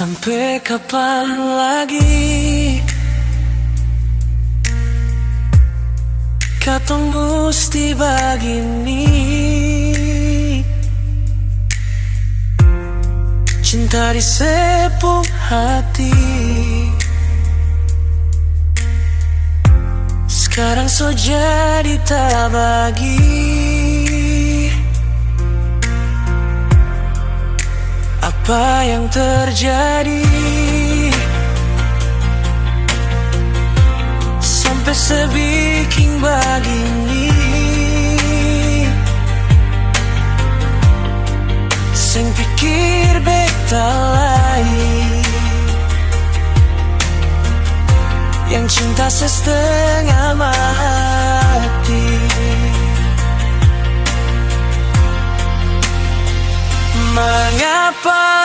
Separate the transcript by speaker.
Speaker 1: Sampai kapan lagi katong mesti begini? Cinta di sepung hati sekarang so jadi tak bagi. Apa yang terjadi sampai sebikin begini? Seng pikir beta lain yang cinta setengah mati. Mengapa